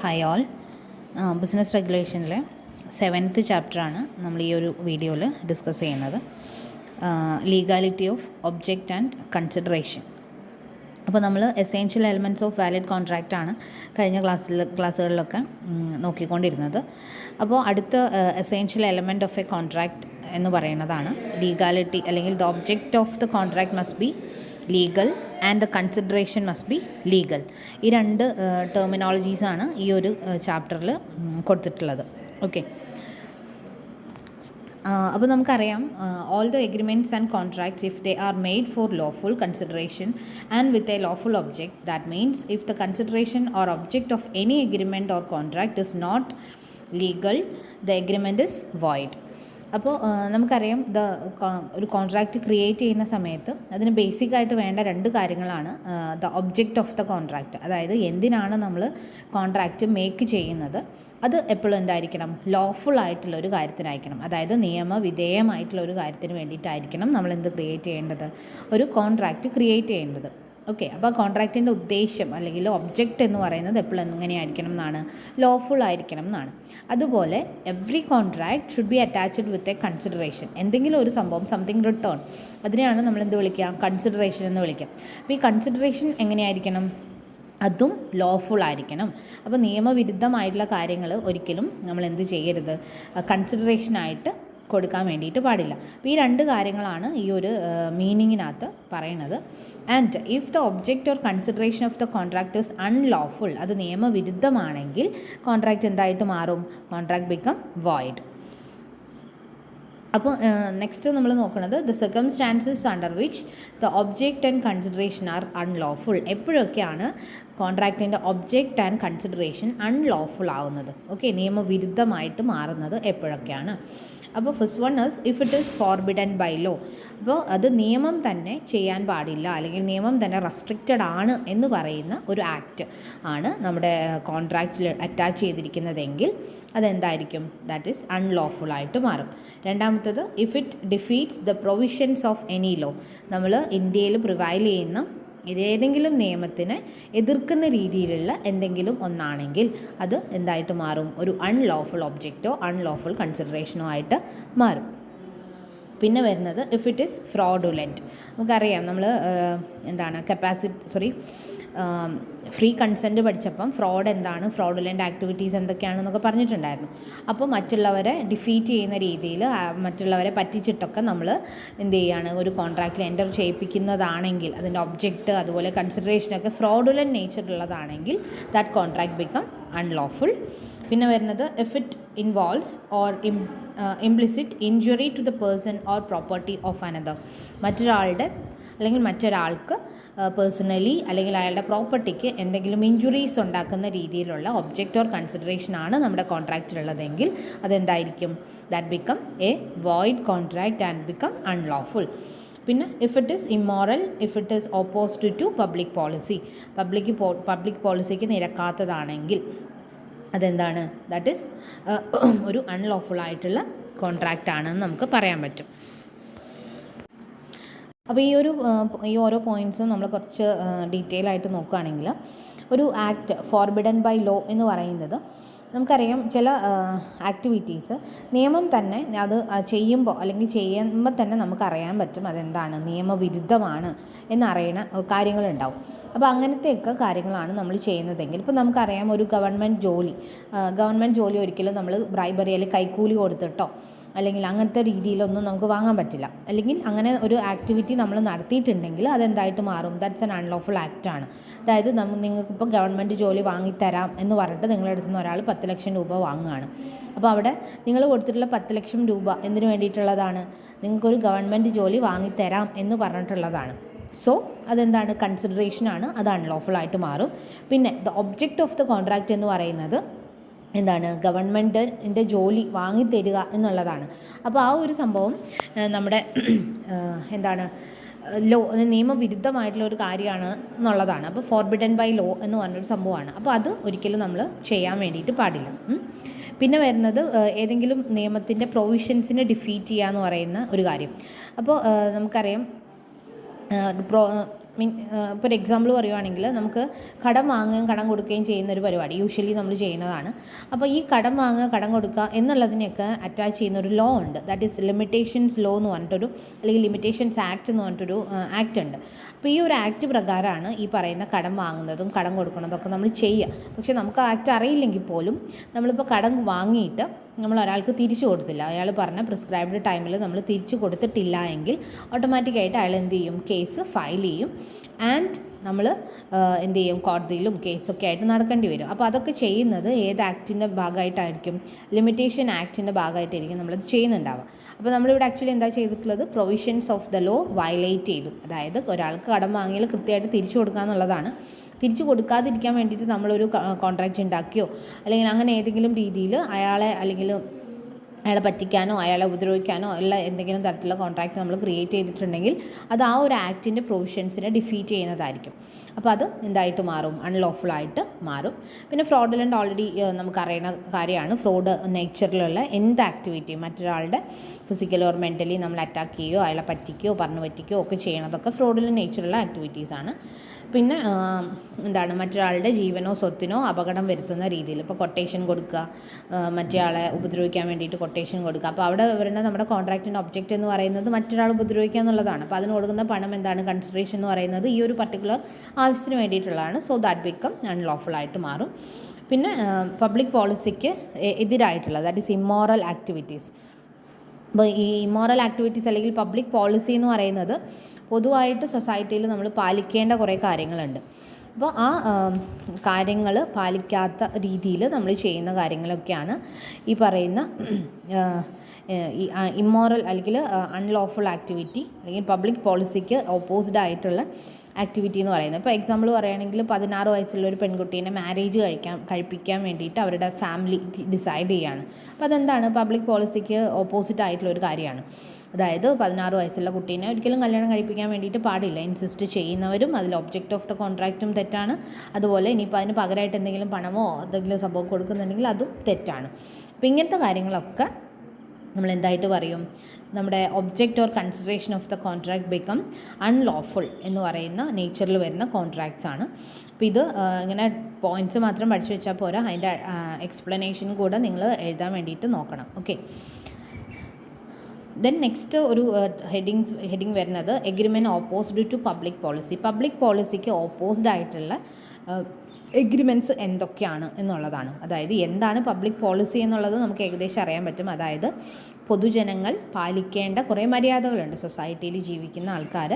Hi all. Business റെഗുലേഷനിലെ 7th ചാപ്റ്ററാണ് നമ്മൾ ഈ ഒരു വീഡിയോയിൽ ഡിസ്കസ് ചെയ്യുന്നത്. Legality of object and consideration. അപ്പോൾ നമ്മൾ essential elements of valid contract ആണ് കഴിഞ്ഞ ക്ലാസ്സുകളിലൊക്കെ നോക്കിക്കൊണ്ടിരുന്നത്. അപ്പോൾ അടുത്ത essential element of A contract എന്ന് പറയുന്നതാണ് ലീഗാലിറ്റി, അല്ലെങ്കിൽ the object of the contract must be legal and the consideration must be legal. ഈ രണ്ട് ടെർമിനോളജീസാണ് ഈ ഒരു ചാപ്റ്ററിൽ കൊടുത്തിട്ടുള്ളത്. ഓക്കെ, അപ്പോൾ നമുക്കറിയാം, all the agreements and contracts if they are made for lawful consideration and with a lawful object, that means if the consideration or object of any agreement or contract is not legal, the agreement is void. അപ്പോൾ നമുക്കറിയാം, ഒരു contract create ചെയ്യുന്ന സമയത്ത് അതിന് ബേസിക്കായിട്ട് വേണ്ട രണ്ട് കാര്യങ്ങളാണ്. The object of the contract, അതായത് എന്തിനാണ് നമ്മൾ കോൺട്രാക്റ്റ് മേക്ക് ചെയ്യുന്നത്, അത് എപ്പോഴും എന്തായിരിക്കണം, ലോഫുൾ ആയിട്ടുള്ള ഒരു കാര്യത്തിനായിരിക്കണം. അതായത് നിയമവിധേയമായിട്ടുള്ള ഒരു കാര്യത്തിന് വേണ്ടിയിട്ടായിരിക്കണം നമ്മൾ എന്ത് ക്രിയേറ്റ് ചെയ്യേണ്ടത്, ഒരു കോൺട്രാക്റ്റ് ക്രിയേറ്റ് ചെയ്യേണ്ടത്. ഓക്കെ, അപ്പോൾ കോൺട്രാക്റ്റിൻ്റെ ഉദ്ദേശം അല്ലെങ്കിൽ ഒബ്ജക്റ്റ് എന്ന് പറയുന്നത് എപ്പോഴും എങ്ങനെയായിരിക്കണം എന്നാണ്, ലോഫുൾ ആയിരിക്കണം എന്നാണ്. അതുപോലെ every contract should be attached with a consideration. എന്തെങ്കിലും ഒരു സംഭവം, സംതിങ് റിട്ടേൺ, അതിനെയാണ് നമ്മൾ എന്ത് വിളിക്കുക, കൺസിഡറേഷൻ എന്ന് വിളിക്കുക. അപ്പോൾ ഈ കൺസിഡറേഷൻ എങ്ങനെയായിരിക്കണം, അതും ലോഫുൾ ആയിരിക്കണം. അപ്പോൾ നിയമവിരുദ്ധമായിട്ടുള്ള കാര്യങ്ങൾ ഒരിക്കലും നമ്മൾ എന്ത് ചെയ്യരുത്, കൺസിഡറേഷനായിട്ട് കൊടുക്കാൻ വേണ്ടിയിട്ട് പാടില്ല. അപ്പോൾ ഈ രണ്ട് കാര്യങ്ങളാണ് ഈ ഒരു മീനിങ്ങിനകത്ത് പറയുന്നത്. And if the object or consideration of the contract is unlawful, അത് നിയമവിരുദ്ധമാണെങ്കിൽ കോൺട്രാക്റ്റ് എന്തായിട്ട് മാറും, കോൺട്രാക്ട് ബിക്കം വോയിഡ്. അപ്പോൾ നെക്സ്റ്റ് നമ്മൾ നോക്കുന്നത് the circumstances under which the object and consideration are unlawful. എപ്പോഴൊക്കെയാണ് കോൺട്രാക്റ്റിൻ്റെ ഒബ്ജക്റ്റ് ആൻഡ് കൺസിഡറേഷൻ അൺലോഫുൾ ആവുന്നത്, ഓക്കെ, നിയമവിരുദ്ധമായിട്ട് മാറുന്നത് എപ്പോഴൊക്കെയാണ്. അപ്പോൾ first one is if it is forbidden by law. അപ്പോൾ അത് നിയമം തന്നെ ചെയ്യാൻ പാടില്ല, അല്ലെങ്കിൽ നിയമം തന്നെ റെസ്ട്രിക്റ്റഡ് ആണ് എന്ന് പറയുന്ന ഒരു ആക്റ്റ് ആണ് നമ്മുടെ കോൺട്രാക്റ്റിൽ അറ്റാച്ച് ചെയ്തിരിക്കുന്നതെങ്കിൽ അതെന്തായിരിക്കും, ദാറ്റ് ഈസ് അൺലോഫുൾ ആയിട്ട് മാറും. രണ്ടാമത്തത് if it defeats the provisions of any law. നമ്മൾ ഇന്ത്യയിൽ പ്രിവൈൽ ചെയ്യുന്ന ഏതെങ്കിലും നിയമത്തിനെ എതിർക്കുന്ന രീതിയിലുള്ള എന്തെങ്കിലും ഒന്നാണെങ്കിൽ അത് എന്തായിട്ട് മാറും, ഒരു അൺലോഫുൾ ഒബ്ജക്റ്റോ അൺലോഫുൾ കൺസിഡറേഷനോ ആയിട്ട് മാറും. പിന്നെ വരുന്നത് ഇഫ് ഇറ്റ് ഈസ് ഫ്രോഡുലൻറ്റ്. നമുക്കറിയാം, നമ്മൾ ഫ്രീ കൺസെൻറ്റ് പഠിച്ചപ്പം ഫ്രോഡ് എന്താണ്, ഫ്രോഡുലൻ്റ് ആക്ടിവിറ്റീസ് എന്തൊക്കെയാണെന്നൊക്കെ പറഞ്ഞിട്ടുണ്ടായിരുന്നു. അപ്പോൾ മറ്റുള്ളവരെ ഡിഫീറ്റ് ചെയ്യുന്ന രീതിയിൽ മറ്റുള്ളവരെ പറ്റിച്ചിട്ടൊക്കെ നമ്മൾ എന്ത് ചെയ്യുകയാണ്, ഒരു കോൺട്രാക്റ്റിൽ എൻ്റർ ചെയ്യിപ്പിക്കുന്നതാണെങ്കിൽ അതിൻ്റെ ഒബ്ജക്റ്റ് അതുപോലെ കൺസിഡറേഷനൊക്കെ ഫ്രോഡുലൻ്റ് നേച്ചർ ഉള്ളതാണെങ്കിൽ ദാറ്റ് കോൺട്രാക്ട് ബിക്കം അൺലോഫുൾ. പിന്നെ വരുന്നത് if it involves or implicit injury to the person or property of another. മറ്റൊരാൾക്ക് പേഴ്സണലി അല്ലെങ്കിൽ അയാളുടെ പ്രോപ്പർട്ടിക്ക് എന്തെങ്കിലും ഇഞ്ചുറീസ് ഉണ്ടാക്കുന്ന രീതിയിലുള്ള ഒബ്ജക്റ്റ് ഓർ കൺസിഡറേഷൻ ആണ് നമ്മുടെ കോൺട്രാക്റ്റിലുള്ളതെങ്കിൽ അതെന്തായിരിക്കും, that become a void contract and become unlawful. പിന്നെ if it is immoral, if it is opposite to public policy, public പോളിസിക്ക് നിരക്കാത്തതാണെങ്കിൽ അതെന്താണ്, ദാറ്റ് ഈസ് ഒരു അൺലോഫുൾ ആയിട്ടുള്ള കോൺട്രാക്റ്റ് ആണെന്ന് നമുക്ക് പറയാൻ പറ്റും. അപ്പോൾ ഈ ഓരോ പോയിൻറ്റ്സും നമ്മൾ കുറച്ച് ഡീറ്റെയിൽ ആയിട്ട് നോക്കുകയാണെങ്കിൽ, ഒരു ആക്ട് ഫോർബിഡൻ ബൈ ലോ എന്ന് പറയുന്നത്, നമുക്കറിയാം ചില ആക്ടിവിറ്റീസ് നിയമം തന്നെ അത് ചെയ്യുമ്പോൾ തന്നെ നമുക്കറിയാൻ പറ്റും അതെന്താണ്, നിയമവിരുദ്ധമാണ് എന്നറിയണ കാര്യങ്ങളുണ്ടാവും. അപ്പോൾ അങ്ങനത്തെയൊക്കെ കാര്യങ്ങളാണ് നമ്മൾ ചെയ്യുന്നതെങ്കിൽ, ഇപ്പോൾ നമുക്കറിയാം ഒരു ഗവൺമെൻറ് ജോലി ഒരിക്കലും നമ്മൾ ബ്രൈബറി അല്ലെങ്കിൽ കൈക്കൂലി കൊടുത്തിട്ടോ അല്ലെങ്കിൽ അങ്ങനത്തെ രീതിയിലൊന്നും നമുക്ക് വാങ്ങാൻ പറ്റില്ല. അല്ലെങ്കിൽ അങ്ങനെ ഒരു ആക്ടിവിറ്റി നമ്മൾ നടത്തിയിട്ടുണ്ടെങ്കിൽ അതെന്തായിട്ട് മാറും, ദാറ്റ്സ് ആൻ അൺലോഫുൾ ആക്റ്റാണ്. അതായത് നിങ്ങൾക്കിപ്പോൾ ഗവൺമെൻറ് ജോലി വാങ്ങിത്തരാം എന്ന് പറഞ്ഞിട്ട് നിങ്ങളുടെ അടുത്ത് നിന്ന് ഒരാൾ 10 ലക്ഷം രൂപ വാങ്ങുകയാണ്. അപ്പോൾ അവിടെ നിങ്ങൾ കൊടുത്തിട്ടുള്ള 10 ലക്ഷം രൂപ എന്തിനു വേണ്ടിയിട്ടുള്ളതാണ്, നിങ്ങൾക്കൊരു ഗവൺമെൻറ് ജോലി വാങ്ങിത്തരാം എന്ന് പറഞ്ഞിട്ടുള്ളതാണ്. സോ അതെന്താണ്, കൺസിഡറേഷനാണ്, അത് അൺലോഫുൾ ആയിട്ട് മാറും. പിന്നെ the object of the contract എന്ന് പറയുന്നത് എന്താണ്, ഗവൺമെൻറ്റിൻ്റെ ജോലി വാങ്ങിത്തരിക എന്നുള്ളതാണ്. അപ്പോൾ ആ ഒരു സംഭവം നമ്മുടെ നിയമവിരുദ്ധമായിട്ടുള്ള ഒരു കാര്യമാണ് എന്നുള്ളതാണ്. അപ്പോൾ ഫോർബിഡൻ ബൈ ലോ എന്ന് പറഞ്ഞൊരു സംഭവമാണ്. അപ്പോൾ അത് ഒരിക്കലും നമ്മൾ ചെയ്യാൻ വേണ്ടിയിട്ട് പാടില്ല. പിന്നെ വരുന്നത് ഏതെങ്കിലും നിയമത്തിൻ്റെ പ്രൊവിഷൻസിനെ ഡിഫീറ്റ് ചെയ്യുക എന്ന് പറയുന്ന ഒരു കാര്യം. അപ്പോൾ നമുക്കറിയാം ഇപ്പോൾ ഒരു എക്സാമ്പിൾ പറയുവാണെങ്കിൽ നമുക്ക് കടം വാങ്ങുകയും കടം കൊടുക്കുകയും ചെയ്യുന്നൊരു പരിപാടി യൂഷ്വലി നമ്മൾ ചെയ്യുന്നതാണ്. അപ്പോൾ ഈ കടം വാങ്ങുക കടം കൊടുക്കുക എന്നുള്ളതിനെയൊക്കെ അറ്റാച്ച് ചെയ്യുന്ന ഒരു ലോ ഉണ്ട്. ദാറ്റ് ഈസ് ലിമിറ്റേഷൻസ് ലോ എന്ന് പറഞ്ഞിട്ടൊരു, അല്ലെങ്കിൽ ലിമിറ്റേഷൻസ് ആക്ട് എന്ന് പറഞ്ഞിട്ടൊരു ആക്ട് ഉണ്ട്. അപ്പോൾ ഈ ഒരു ആക്ട് പ്രകാരമാണ് ഈ പറയുന്ന കടം വാങ്ങുന്നതും കടം കൊടുക്കുന്നതൊക്കെ നമ്മൾ ചെയ്യുക. പക്ഷേ നമുക്ക് ആ ആക്ട് അറിയില്ലെങ്കിൽ പോലും നമ്മളിപ്പോൾ കടം വാങ്ങിയിട്ട് നമ്മൾ ഒരാൾക്ക് തിരിച്ചു കൊടുത്തില്ല, അയാൾ പറഞ്ഞ പ്രിസ്ക്രൈബ്ഡ് ടൈമിൽ നമ്മൾ തിരിച്ചു കൊടുത്തിട്ടില്ല എങ്കിൽ ഓട്ടോമാറ്റിക്കായിട്ട് അയാൾ എന്ത് ചെയ്യും, കേസ് ഫയൽ ചെയ്യും. ആൻഡ് നമ്മൾ എന്ത് ചെയ്യും, കോടതിയിലും കേസൊക്കെ ആയിട്ട് നടക്കേണ്ടി വരും. അപ്പോൾ അതൊക്കെ ചെയ്യുന്നത് ഏത് ആക്ടിൻ്റെ ഭാഗമായിട്ടായിരിക്കും, ലിമിറ്റേഷൻ ആക്ടിൻ്റെ ഭാഗമായിട്ടായിരിക്കും നമ്മളത് ചെയ്യുന്നുണ്ടാവുക. അപ്പോൾ നമ്മളിവിടെ ആക്ച്വലി എന്താ ചെയ്തിട്ടുള്ളത്, provisions of the law violate ചെയ്തു. അതായത് ഒരാൾക്ക് കടം വാങ്ങിയാൽ കൃത്യമായിട്ട് തിരിച്ചു കൊടുക്കുക എന്നുള്ളതാണ്. തിരിച്ചു കൊടുക്കാതിരിക്കാൻ വേണ്ടിയിട്ട് നമ്മളൊരു കോൺട്രാക്റ്റ് ഉണ്ടാക്കിയോ അല്ലെങ്കിൽ അങ്ങനെ ഏതെങ്കിലും രീതിയിൽ അയാളെ പറ്റിക്കാനോ അയാളെ ഉപദ്രവിക്കാനോ ഉള്ള എന്തെങ്കിലും തരത്തിലുള്ള കോൺട്രാക്റ്റ് നമ്മൾ ക്രിയേറ്റ് ചെയ്തിട്ടുണ്ടെങ്കിൽ അത് ആ ഒരു ആക്ടിൻ്റെ പ്രൊവിഷൻസിനെ ഡിഫീറ്റ് ചെയ്യുന്നതായിരിക്കും. അപ്പോൾ അത് എന്തായിട്ട് മാറും, അൺലോഫുള്ളായിട്ട് മാറും. പിന്നെ ഫ്രോഡുലൻ്റ് ഓൾറെഡി നമുക്കറിയുന്ന കാര്യമാണ്. ഫ്രോഡ് നേച്ചറിലുള്ള എന്ത് ആക്ടിവിറ്റി, മറ്റൊരാളുടെ ഫിസിക്കലി ഓർ മെൻ്റലി നമ്മൾ അറ്റാക്ക് ചെയ്യുകയോ അയാളെ പറ്റിക്കുകയോ പറഞ്ഞു പറ്റിക്കുകയോ ഒക്കെ ചെയ്യണതൊക്കെ ഫ്രോഡുലൻ്റ് നേച്ചറുള്ള ആക്ടിവിറ്റീസാണ്. പിന്നെ എന്താണ്, മറ്റൊരാളുടെ ജീവനോ സ്വത്തിനോ അപകടം വരുത്തുന്ന രീതിയിൽ, ഇപ്പോൾ കൊട്ടേഷൻ കൊടുക്കുക, മറ്റേയാളെ ഉപദ്രവിക്കാൻ വേണ്ടിയിട്ട് കൊട്ടേഷൻ കൊടുക്കുക. അപ്പോൾ അവിടെ വരുന്ന നമ്മുടെ കോൺട്രാക്റ്റിൻ്റെ ഒബ്ജക്റ്റ് എന്ന് പറയുന്നത് മറ്റൊരാൾ ഉപദ്രവിക്കുക എന്നുള്ളതാണ്. അപ്പോൾ അതിന് കൊടുക്കുന്ന പണം എന്താണ്, കൺസിഡറേഷൻ എന്ന് പറയുന്നത് ഈ ഒരു പർട്ടിക്കുലർ ആവശ്യത്തിന് വേണ്ടിയിട്ടുള്ളതാണ്. സോ ദാറ്റ് ബിക്കം അൺലോഫുള്ളായിട്ട് മാറും. പിന്നെ പബ്ലിക് പോളിസിക്ക് എതിരായിട്ടുള്ള, ദാറ്റ് ഈസ് ഇമ്മോറൽ ആക്ടിവിറ്റീസ്. അപ്പോൾ ഈ ഇമ്മോറൽ ആക്ടിവിറ്റീസ് അല്ലെങ്കിൽ പബ്ലിക് പോളിസി എന്ന് പറയുന്നത് പൊതുവായിട്ട് സൊസൈറ്റിയിൽ നമ്മൾ പാലിക്കേണ്ട കുറേ കാര്യങ്ങളുണ്ട്. അപ്പോൾ ആ കാര്യങ്ങൾ പാലിക്കാത്ത രീതിയിൽ നമ്മൾ ചെയ്യുന്ന കാര്യങ്ങളൊക്കെയാണ് ഈ പറയുന്ന ഈ ഇമ്മോറൽ അല്ലെങ്കിൽ അൺലോഫുൾ ആക്ടിവിറ്റി അല്ലെങ്കിൽ പബ്ലിക് പോളിസിക്ക് ഓപ്പോസിഡ് ആയിട്ടുള്ള ആക്ടിവിറ്റി എന്ന് പറയുന്നത്. ഇപ്പോൾ എക്സാമ്പിൾ പറയുകയാണെങ്കിൽ 16 വയസ്സുള്ള ഒരു പെൺകുട്ടീനെ മാരേജ് കഴിപ്പിക്കാൻ വേണ്ടിയിട്ട് അവരുടെ ഫാമിലി ഡിസൈഡ് ചെയ്യുകയാണ്. അപ്പോൾ അതെന്താണ്, പബ്ലിക് പോളിസിക്ക് ഓപ്പോസിറ്റ് ആയിട്ടുള്ള ഒരു കാര്യമാണ്. അതായത് 16 വയസ്സുള്ള കുട്ടീനെ ഒരിക്കലും കല്യാണം കഴിപ്പിക്കാൻ വേണ്ടിയിട്ട് പാടില്ല. ഇൻസിസ്റ്റ് ചെയ്യുന്നവരും അതിൽ ഒബ്ജക്റ്റ് ഓഫ് ദ കോൺട്രാക്റ്റും തെറ്റാണ്. അതുപോലെ ഇനിയിപ്പോൾ അതിന് പകരമായിട്ട് എന്തെങ്കിലും പണമോ എന്തെങ്കിലും സംഭവം കൊടുക്കുന്നുണ്ടെങ്കിൽ അതും തെറ്റാണ്. അപ്പോൾ ഇങ്ങനത്തെ കാര്യങ്ങളൊക്കെ നമ്മൾ എന്തായിട്ട് പറയും, നമ്മുടെ object or consideration of the contract become unlawful എന്ന് പറയുന്ന നേച്ചറിൽ വരുന്ന കോൺട്രാക്ട്സ് ആണ്. അപ്പോൾ ഇത് ഇങ്ങനെ പോയിൻറ്റ്സ് മാത്രം പഠിച്ചു വെച്ചാൽ പോരാ, അതിൻ്റെ എക്സ്പ്ലനേഷൻ കൂടെ നിങ്ങൾ എഴുതാൻ വേണ്ടിയിട്ട് നോക്കണം. ഓക്കെ, ദെൻ നെക്സ്റ്റ് ഒരു ഹെഡിങ് വരുന്നത് agreement opposed to public policy. Public പോളിസിക്ക് ഓപ്പോസ്ഡ് ആയിട്ടുള്ള എഗ്രിമെൻറ്റ്സ് എന്തൊക്കെയാണ് എന്നുള്ളതാണ്. അതായത് എന്താണ് പബ്ലിക് പോളിസി എന്നുള്ളത് നമുക്ക് ഏകദേശം അറിയാൻ പറ്റും. അതായത് പൊതുജനങ്ങൾ പാലിക്കേണ്ട കുറേ മര്യാദകളുണ്ട്. സൊസൈറ്റിയിൽ ജീവിക്കുന്ന ആൾക്കാർ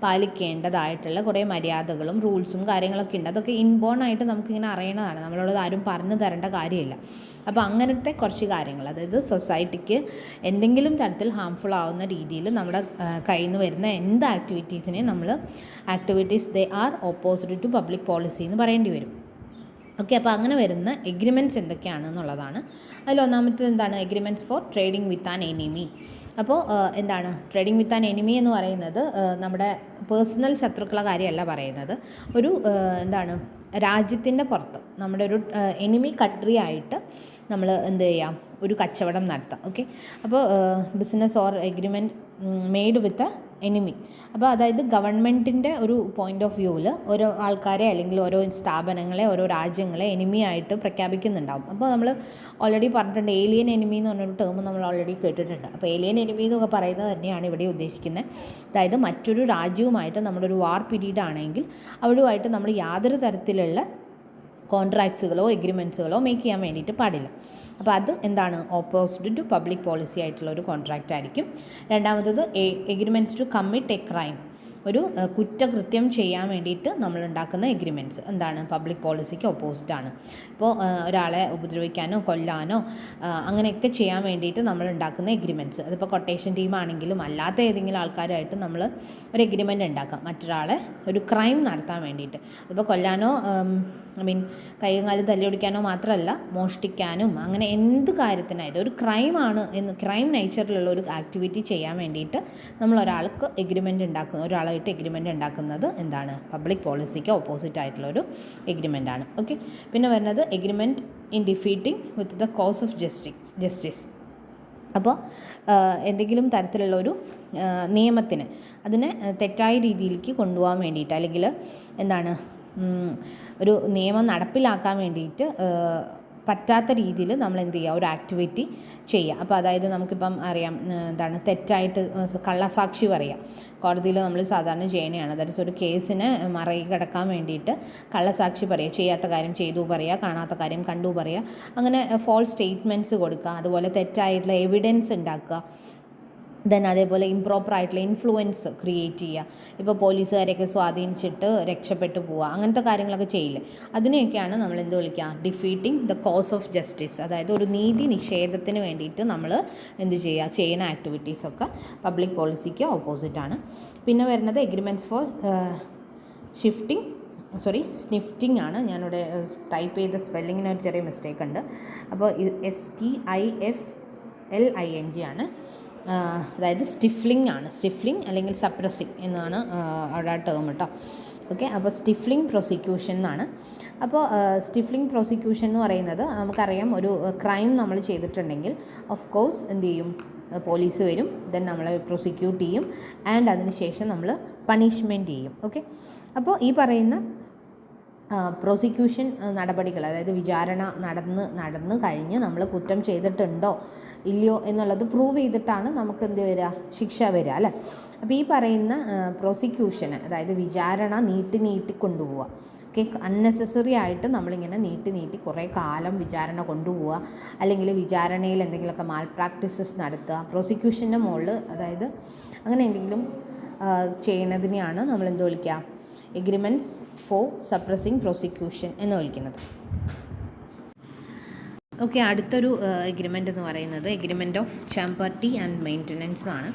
പാലിക്കേണ്ടതായിട്ടുള്ള കുറേ മര്യാദകളും റൂൾസും കാര്യങ്ങളൊക്കെ ഉണ്ട്. അതൊക്കെ ഇൻബോൺ ആയിട്ട് നമുക്കിങ്ങനെ അറിയണതാണ്, നമ്മളോട് ആരും പറഞ്ഞു തരേണ്ട കാര്യമില്ല. അപ്പോൾ അങ്ങനത്തെ കുറച്ച് കാര്യങ്ങൾ, അതായത് സൊസൈറ്റിക്ക് എന്തെങ്കിലും തരത്തിൽ ഹാംഫുൾ ആവുന്ന രീതിയിൽ നമ്മുടെ കയ്യിൽ നിന്ന് വരുന്ന എന്ത് ആക്ടിവിറ്റീസിനെയും നമ്മൾ activities they are opposite to public policy എന്ന് പറയേണ്ടി വരും. ഓക്കെ, അപ്പോൾ അങ്ങനെ വരുന്ന എഗ്രിമെൻറ്റ്സ് എന്തൊക്കെയാണെന്നുള്ളതാണ്. അതിൽ ഒന്നാമത്തേത് എന്താണ്, agreements for trading with an enemy. അപ്പോൾ എന്താണ് ട്രേഡിംഗ് വിത്ത് ആൻ എനിമി എന്ന് പറയുന്നത്, നമ്മുടെ പേഴ്സണൽ ശത്രുക്കളെ കാര്യമല്ല പറയുന്നത്. ഒരു എന്താണ്, രാജ്യത്തിൻ്റെ പുറത്ത് നമ്മുടെ ഒരു എനിമി കൺട്രി ആയിട്ട് നമ്മൾ എന്ത് ചെയ്യാം, ഒരു കച്ചവടം നടത്താം. ഓക്കെ, അപ്പോൾ business or agreement made with enemy. അപ്പോൾ അതായത് ഗവൺമെൻറ്റിൻ്റെ ഒരു പോയിൻ്റ് ഓഫ് വ്യൂവിൽ ഓരോ ആൾക്കാരെ അല്ലെങ്കിൽ ഓരോ സ്ഥാപനങ്ങളെ ഓരോ രാജ്യങ്ങളെ എനിമിയായിട്ട് പ്രഖ്യാപിക്കുന്നുണ്ടാവും. അപ്പോൾ നമ്മൾ ഓൾറെഡി പറഞ്ഞിട്ടുണ്ട്, ഏലിയൻ എനിമി എന്ന് പറഞ്ഞൊരു ടേം നമ്മൾ ഓൾറെഡി കേട്ടിട്ടുണ്ട്. അപ്പോൾ ഏലിയൻ എനിമി എന്നൊക്കെ പറയുന്നത് തന്നെയാണ് ഇവിടെ ഉദ്ദേശിക്കുന്നത്. അതായത് മറ്റൊരു രാജ്യവുമായിട്ട് നമ്മളൊരു വാർ പീരീഡ് ആണെങ്കിൽ അവരുമായിട്ട് നമ്മൾ യാതൊരു തരത്തിലുള്ള കോൺട്രാക്ട്സുകളോ എഗ്രിമെൻറ്റ്സുകളോ മേക്ക് ചെയ്യാൻ വേണ്ടിയിട്ട് പാടില്ല. അപ്പോൾ അത് എന്താണ്, ഓപ്പോസിറ്റ് ടു പബ്ലിക് പോളിസി ആയിട്ടുള്ള ഒരു കോൺട്രാക്റ്റ് ആയിരിക്കും. രണ്ടാമത്തത് agreements to commit a crime. ഒരു കുറ്റകൃത്യം ചെയ്യാൻ വേണ്ടിയിട്ട് നമ്മൾ ഉണ്ടാക്കുന്ന എഗ്രിമെൻറ്റ്സ് എന്താണ്, പബ്ലിക് പോളിസിക്ക് ഓപ്പോസിറ്റാണ്. ഇപ്പോൾ ഒരാളെ ഉപദ്രവിക്കാനോ കൊല്ലാനോ അങ്ങനെയൊക്കെ ചെയ്യാൻ വേണ്ടിയിട്ട് നമ്മൾ ഉണ്ടാക്കുന്ന എഗ്രിമെൻറ്റ്സ്, അതിപ്പോൾ കൊട്ടേഷൻ ടീമാണെങ്കിലും അല്ലാത്ത ഏതെങ്കിലും ആൾക്കാരുമായിട്ട് നമ്മൾ ഒരു എഗ്രിമെൻ്റ് ഉണ്ടാക്കാം മറ്റൊരാളെ ഒരു ക്രൈം നടത്താൻ വേണ്ടിയിട്ട്. അതിപ്പോൾ കൊല്ലാനോ കൈയും കാലും തല്ലിയൊടിക്കാനോ മാത്രമല്ല, മോഷ്ടിക്കാനും അങ്ങനെ എന്ത് കാര്യത്തിനായിട്ട് ഒരു ക്രൈമാണ് ക്രൈം നേച്ചറിലുള്ള ഒരു ആക്ടിവിറ്റി ചെയ്യാൻ വേണ്ടിയിട്ട് നമ്മൾ ഒരാൾക്ക് എഗ്രിമെൻ്റ് ഉണ്ടാക്കുന്ന ഒരാളായിട്ട് എഗ്രിമെൻ്റ് ഉണ്ടാക്കുന്നത് എന്താണ്, പബ്ലിക് പോളിസിക്ക് ഓപ്പോസിറ്റ് ആയിട്ടുള്ളൊരു എഗ്രിമെൻ്റ് ആണ്. ഓക്കെ, പിന്നെ വരുന്നത് agreement in defeating with the cause of justice. അപ്പോൾ എന്തെങ്കിലും തരത്തിലുള്ളൊരു നിയമത്തിന് അതിനെ തെറ്റായ രീതിയിലേക്ക് കൊണ്ടുപോകാൻ വേണ്ടിയിട്ട്, അല്ലെങ്കിൽ എന്താണ് ഒരു നിയമം നടപ്പിലാക്കാൻ വേണ്ടിയിട്ട് പറ്റാത്ത രീതിയിൽ നമ്മൾ എന്ത് ചെയ്യുക, ഒരു ആക്ടിവിറ്റി ചെയ്യുക. അപ്പോൾ അതായത് നമുക്കിപ്പം അറിയാം, എന്താണ് തെറ്റായിട്ട് കള്ളസാക്ഷി പറയുക. കോടതിയിൽ നമ്മൾ സാധാരണ ചെയ്യണതാണ്. അതായത് ഒരു കേസിനെ മറികടക്കാൻ വേണ്ടിയിട്ട് കള്ളസാക്ഷി പറയുക, ചെയ്യാത്ത കാര്യം ചെയ്തു പറയുക, കാണാത്ത കാര്യം കണ്ടു പറയുക, അങ്ങനെ ഫോൾസ് സ്റ്റേറ്റ്മെൻറ്റ്സ് കൊടുക്കുക, അതുപോലെ തെറ്റായിട്ടുള്ള എവിഡൻസ് ഉണ്ടാക്കുക. ദെൻ അതേപോലെ ഇംപ്രോപ്പറായിട്ടുള്ള ഇൻഫ്ലുവൻസ് ക്രിയേറ്റ് ചെയ്യുക. ഇപ്പോൾ പോലീസുകാരെയൊക്കെ സ്വാധീനിച്ചിട്ട് രക്ഷപ്പെട്ടു പോവുക, അങ്ങനത്തെ കാര്യങ്ങളൊക്കെ ചെയ്യില്ലേ, അതിനെയൊക്കെയാണ് നമ്മൾ എന്ത് വിളിക്കുക, defeating the cause of justice. അതായത് ഒരു നീതി നിഷേധത്തിന് വേണ്ടിയിട്ട് നമ്മൾ എന്ത് ചെയ്യുക, ചെയ്യുന്ന ആക്ടിവിറ്റീസൊക്കെ പബ്ലിക് പോളിസിക്ക് ഓപ്പോസിറ്റാണ്. പിന്നെ വരുന്നത് എഗ്രിമെൻറ്റ്സ് ഫോർ സ്നിഫ്റ്റിംഗ് ആണ്. ഞാനിവിടെ ടൈപ്പ് ചെയ്ത സ്പെല്ലിങ്ങിന് ഒരു ചെറിയ മിസ്റ്റേക്ക് ഉണ്ട്. അപ്പോൾ STIFLING ആണ്. അതായത് സ്റ്റിഫ്ലിംഗ് ആണ്. സ്റ്റിഫ്ലിംഗ് അല്ലെങ്കിൽ സപ്രസിങ് എന്നാണ് അവിടെ ആ ടേം കേട്ടോ. ഓക്കെ, അപ്പോൾ സ്റ്റിഫ്ലിംഗ് പ്രോസിക്യൂഷൻ എന്നാണ്. അപ്പോൾ സ്റ്റിഫ്ലിംഗ് പ്രോസിക്യൂഷൻ എന്ന് പറയുന്നത് നമുക്കറിയാം, ഒരു ക്രൈം നമ്മൾ ചെയ്തിട്ടുണ്ടെങ്കിൽ ഓഫ് കോഴ്സ് എന്ത് ചെയ്യും, പോലീസ് വരും, ദെൻ നമ്മളെ പ്രോസിക്യൂട്ട് ചെയ്യും, ആൻഡ് അതിനുശേഷം നമ്മൾ പണിഷ്മെൻറ്റ് ചെയ്യും. ഓക്കെ, അപ്പോൾ ഈ പറയുന്ന പ്രോസിക്യൂഷൻ നടപടികൾ, അതായത് വിചാരണ നടന്ന് കഴിഞ്ഞ് നമ്മൾ കുറ്റം ചെയ്തിട്ടുണ്ടോ ഇല്ലയോ എന്നുള്ളത് പ്രൂവ് ചെയ്തിട്ടാണ് നമുക്ക് എന്ത് വരിക, ശിക്ഷ വരിക അല്ലേ. അപ്പോൾ ഈ പറയുന്ന പ്രോസിക്യൂഷന്, അതായത് വിചാരണ നീട്ടി കൊണ്ടുപോവുക. ഓക്കെ, അൺനെസസറി ആയിട്ട് നമ്മളിങ്ങനെ നീട്ടി കുറേ കാലം വിചാരണ കൊണ്ടുപോവുക, അല്ലെങ്കിൽ വിചാരണയിൽ എന്തെങ്കിലുമൊക്കെ മാൽ പ്രാക്ടീസസ് നടത്തുക, പ്രോസിക്യൂഷൻ്റെ മുകളിൽ, അതായത് അങ്ങനെ എന്തെങ്കിലും ചെയ്യുന്നതിനെയാണ് നമ്മൾ എന്ത് വിളിക്കുക, എഗ്രിമെൻറ്റ്സ് ഫോർ സപ്രസിങ് പ്രോസിക്യൂഷൻ എന്ന് വിളിക്കുന്നത്. ഓക്കെ, അടുത്തൊരു എഗ്രിമെൻ്റ് എന്ന് പറയുന്നത് എഗ്രിമെൻറ്റ് ഓഫ് ചേംബർട്ടി ആൻഡ് മെയിൻ്റനൻസ് ആണ്.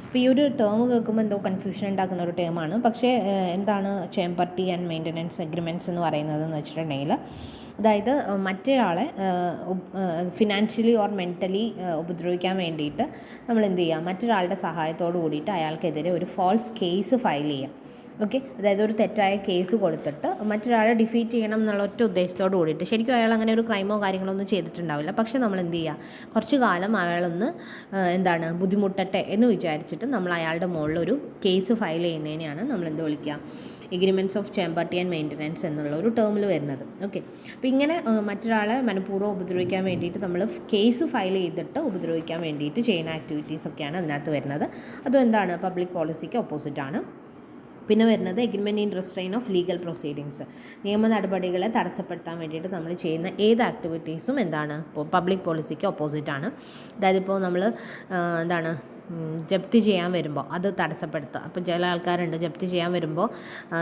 അപ്പോൾ ഈ ഒരു ടേം കേൾക്കുമ്പോൾ എന്തോ കൺഫ്യൂഷൻ ഉണ്ടാക്കുന്ന ഒരു ടേമാണ്. പക്ഷേ എന്താണ് ചേംബർട്ടി ആൻഡ് മെയിൻ്റനൻസ് എഗ്രിമെൻറ്റ്സ് എന്ന് പറയുന്നത് എന്ന് വെച്ചിട്ടുണ്ടെങ്കിൽ, അതായത് മറ്റൊരാളെ ഫിനാൻഷ്യലി ഓർ മെൻ്റലി ഉപദ്രവിക്കാൻ വേണ്ടിയിട്ട് നമ്മൾ എന്ത് ചെയ്യുക, മറ്റൊരാളുടെ സഹായത്തോട് കൂടിയിട്ട് അയാൾക്കെതിരെ ഒരു ഫോൾസ് കേസ് ഫയൽ ചെയ്യുക. ഓക്കെ, അതായത് ഒരു തെറ്റായ കേസ് കൊടുത്തിട്ട് മറ്റൊരാളെ ഡിഫീറ്റ് ചെയ്യണം എന്നുള്ള ഒറ്റ ഉദ്ദേശത്തോട് കൂടിയിട്ട്, ശരിക്കും അയാൾ അങ്ങനെ ഒരു ക്രൈമോ കാര്യങ്ങളോ ഒന്നും ചെയ്തിട്ടുണ്ടാവില്ല, പക്ഷേ നമ്മൾ എന്ത് ചെയ്യുക, കുറച്ച് കാലം അയാളൊന്ന് എന്താണ് ബുദ്ധിമുട്ടട്ടെ എന്ന് വിചാരിച്ചിട്ട് നമ്മൾ അയാളുടെ മുകളിലൊരു കേസ് ഫയൽ ചെയ്യുന്നതിനെയാണ് നമ്മൾ എന്ത് വിളിക്കുക, എഗ്രിമെൻറ്റ്സ് ഓഫ് ചേംബർട്ടി ആൻഡ് മെയിൻ്റനൻസ് എന്നുള്ള ഒരു ടേമിൽ വരുന്നത്. ഓക്കെ, അപ്പോൾ ഇങ്ങനെ മറ്റൊരാളെ മനഃപൂർവ്വം ഉപദ്രവിക്കാൻ വേണ്ടിയിട്ട് നമ്മൾ കേസ് ഫയൽ ചെയ്തിട്ട് ഉപദ്രവിക്കാൻ വേണ്ടിയിട്ട് ചെയ്യുന്ന ആക്ടിവിറ്റീസൊക്കെയാണ് അതിനകത്ത് വരുന്നത്. അതും എന്താണ്, പബ്ലിക് പോളിസിക്ക് ഓപ്പോസിറ്റാണ്. പിന്നെ വരുന്നത് agreement in restrain of legal proceedings, നിയമ നടപടികളെ തടസ്സപ്പെടുത്താൻ വേണ്ടിയിട്ട് നമ്മൾ ചെയ്യുന്ന ഏത് ആക്ടിവിറ്റീസും എന്താണ്, പബ്ലിക് പോളിസിക്ക് ഓപ്പോസിറ്റാണ്. അതായത് ഇപ്പോൾ നമ്മൾ എന്താണ് ജപ്തി ചെയ്യാൻ വരുമ്പോൾ അത് തടസ്സപ്പെടുത്തുക. അപ്പോൾ ചില ആൾക്കാരുണ്ട് ജപ്തി ചെയ്യാൻ വരുമ്പോൾ